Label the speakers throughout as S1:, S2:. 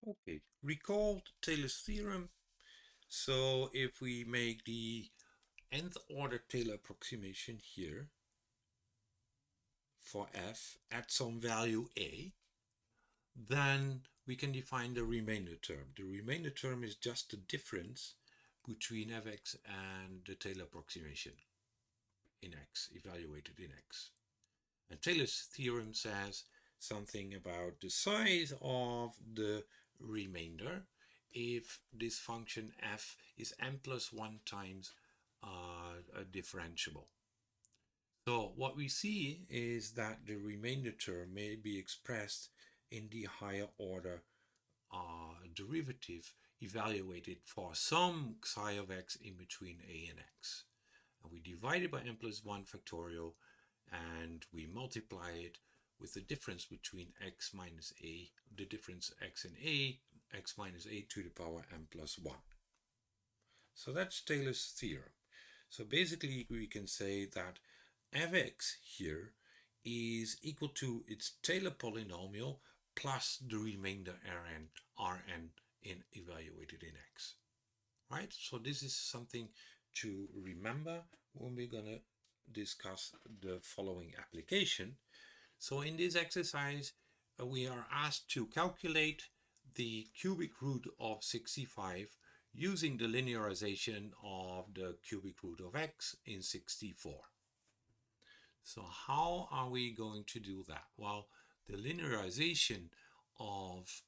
S1: Okay, recall Taylor's theorem. So if we make the nth order Taylor approximation here for f at some value a, then we can define the remainder term. The remainder term is just the difference between fx and the Taylor approximation in x, evaluated in x. And Taylor's theorem says something about the size of the remainder if this function f is n plus 1 times a differentiable. So what we see is that the remainder term may be expressed in the higher order derivative evaluated for some psi of x in between a and x. And we divide it by n plus 1 factorial and we multiply it with the difference between x minus a, the difference x and a, x minus a to the power n plus 1. So that's Taylor's theorem. So basically we can say that fx here is equal to its Taylor polynomial plus the remainder Rn in evaluated in x. Right? So this is something to remember when we're going to discuss the following application. So in this exercise, we are asked to calculate the cubic root of 65 using the linearization of the cubic root of x in 64. So how are we going to do that? Well, the linearization of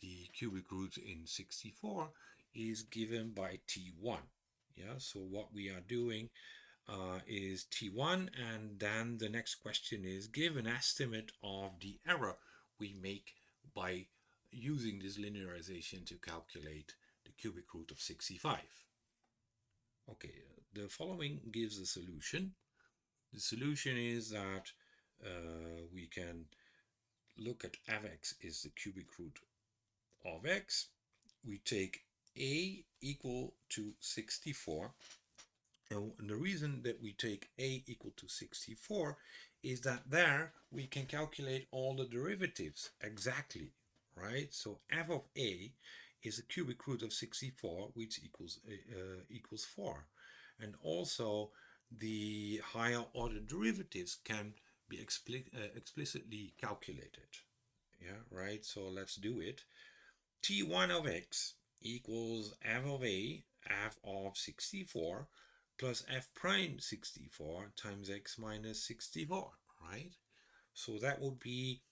S1: the cubic root in 64 is given by T1. Yeah, so what we are doing is T1, and then the next question is give an estimate of the error we make by using this linearization to calculate the cubic root of 65. Okay, the following gives a solution. The solution is that we can look at fx is the cubic root of x. We take a equal to 64. And the reason that we take a equal to 64 is that there we can calculate all the derivatives exactly, right? So f of a is a cubic root of 64, which equals 4. And also the higher order derivatives can be explicitly calculated. Yeah, right? So let's do it. T1 of x equals f of a, f of 64, plus f prime 64 times x minus 64, right? So that would be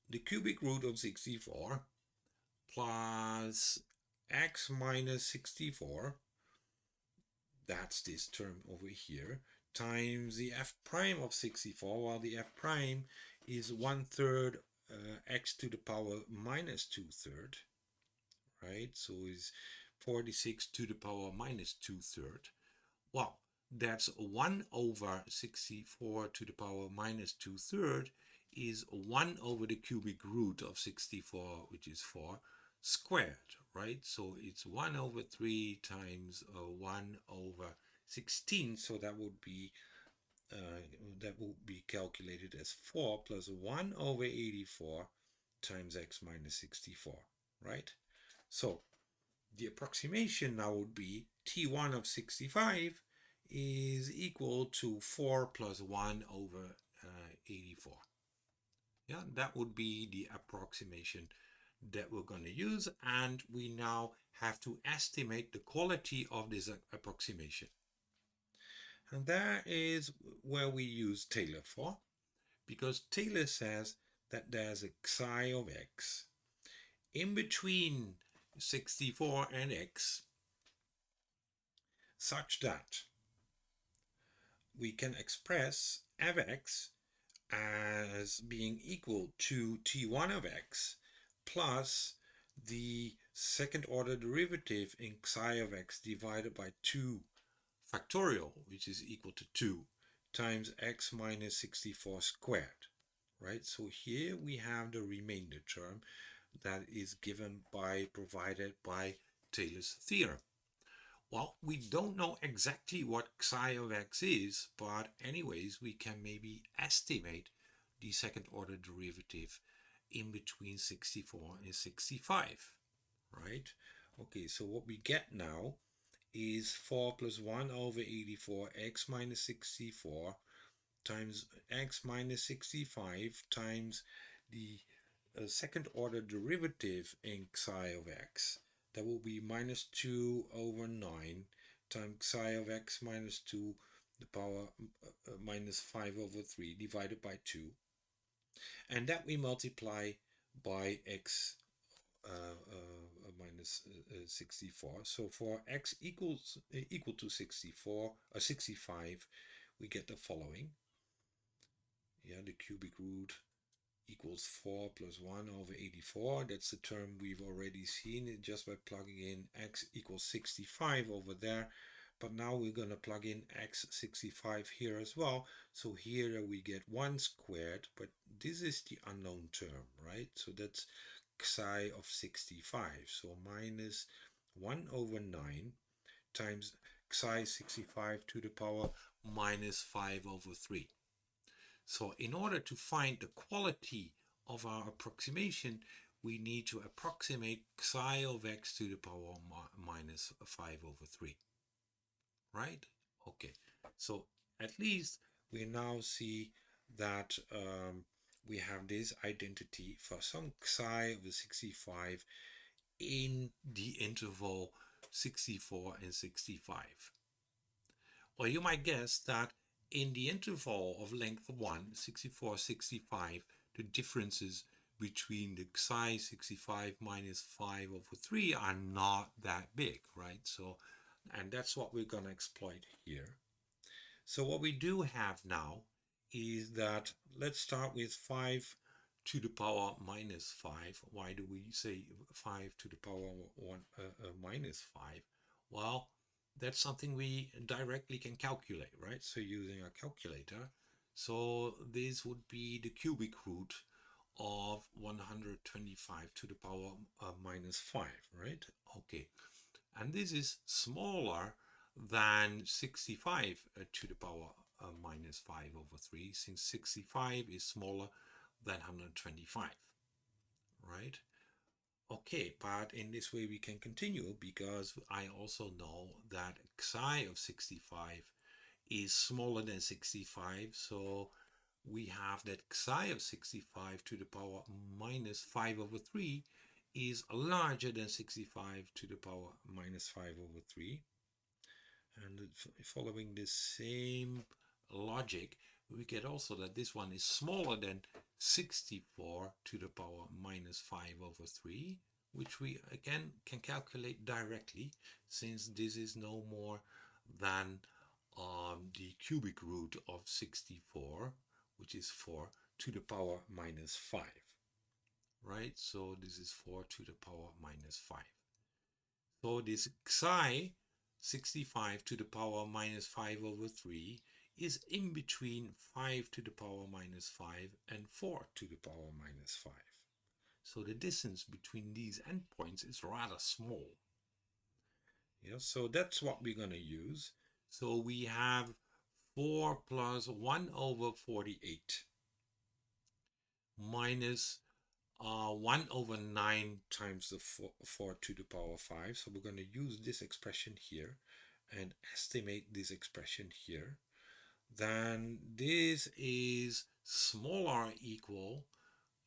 S1: the cubic root of 64 plus x minus 64, that's this term over here, times the f prime of 64, while the f prime is 1/3 x to the power minus 2/3, right? So it's 46 to the power minus 2/3. Well, that's 1 over 64 to the power minus 2/3 is 1 over the cubic root of 64, which is 4, squared, right? So it's 1 over 3 times 1 over 16. So that would be calculated as 4 plus 1 over 84 times x minus 64, right? So the approximation now would be T1 of 65 is equal to 4 plus 1 over 84. Yeah, that would be the approximation that we're going to use, and we now have to estimate the quality of this approximation. And that is where we use Taylor for, because Taylor says that there's a psi of x in between 64 and x such that we can express fx as being equal to T1 of x plus the second order derivative in psi of x divided by 2 factorial, which is equal to 2 times x minus 64 squared, right? So here we have the remainder term that is provided by Taylor's theorem. Well, we don't know exactly what psi of x is, but anyways, we can maybe estimate the second order derivative in between 64 and 65, right? Okay, so what we get now is 4 plus 1 over 84 x minus 64 times x minus 65 times the second order derivative in psi of x. That will be minus 2 over 9 times psi of x minus 2 the power minus 5 over 3 divided by 2. And that we multiply by x minus 64. So for x equal to 64 or 65, we get the following. Yeah, the cubic root equals 4 plus 1 over 84. That's the term we've already seen just by plugging in x equals 65 over there. But now we're going to plug in x 65 here as well. So here we get 1 squared, but this is the unknown term, right? So that's psi of 65. So minus 1 over 9 times psi 65 to the power minus 5 over 3. So in order to find the quality of our approximation, we need to approximate psi of x to the power minus 5 over 3. Right? Okay. So at least we now see that we have this identity for some psi of the 65 in the interval 64 and 65. Or you might guess that in the interval of length 1, 64, 65, the differences between the psi 65 minus 5 over 3 are not that big, right? So, and that's what we're going to exploit here. So what we do have now is that, let's start with 5 to the power minus 5. Why do we say 5 to the power minus 5? Well, that's something we directly can calculate, right? So using a calculator. So this would be the cubic root of 125 to the power minus 5, right? Okay. And this is smaller than 65 to the power minus 5 over 3, since 65 is smaller than 125, right? Okay, but in this way we can continue, because I also know that psi of 65 is smaller than 65, so we have that psi of 65 to the power minus 5 over 3 is larger than 65 to the power minus 5 over 3. And following the same logic, we get also that this one is smaller than 64 to the power minus 5 over 3, which we again can calculate directly, since this is no more than the cubic root of 64, which is 4 to the power minus 5, right? So this is 4 to the power minus 5. So this psi 65 to the power minus 5 over 3 is in between 5 to the power minus 5 and 4 to the power minus 5. So the distance between these endpoints is rather small. Yeah, so that's what we're going to use. So we have 4 plus 1 over 48 minus 1 over 9 times the 4 to the power 5. So we're going to use this expression here and estimate this expression here. Then this is smaller or equal.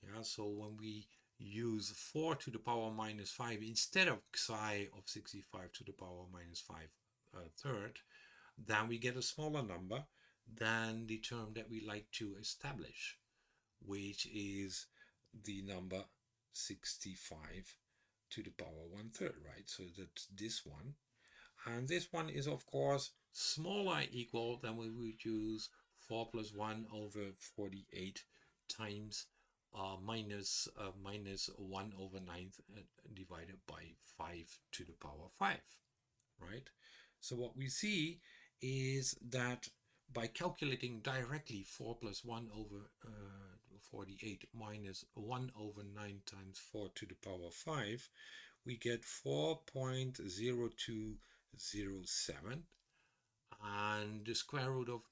S1: Yeah, so when we use 4 to the power minus 5 instead of psi of 65 to the power minus 5 third, then we get a smaller number than the term that we like to establish, which is the number 65 to the power 1/3, right? So that's this one. And this one is, of course, smaller or equal than we would use 4 plus 1 over 48 times minus 1 over 9 divided by 5 to the power 5, right? So what we see is that by calculating directly 4 plus 1 over 48 minus 1 over 9 times 4 to the power 5, we get 4.0207, and the square root of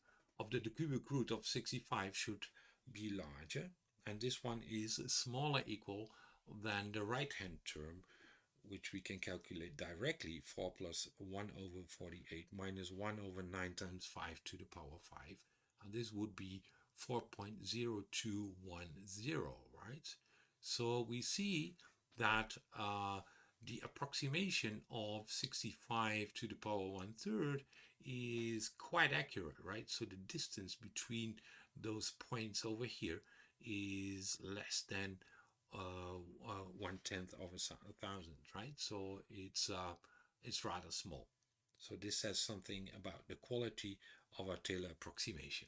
S1: the cubic root of 65 should be larger. and this one is smaller equal than the right-hand term, which we can calculate directly. 4 plus 1 over 48 minus 1 over 9 times 5 to the power 5. And this would be 4.0210, right? So we see that the approximation of 65 to the power 1/3 is quite accurate, right? So the distance between those points over here is less than 1/10 of a thousand, right? So it's rather small. So this says something about the quality of our Taylor approximation.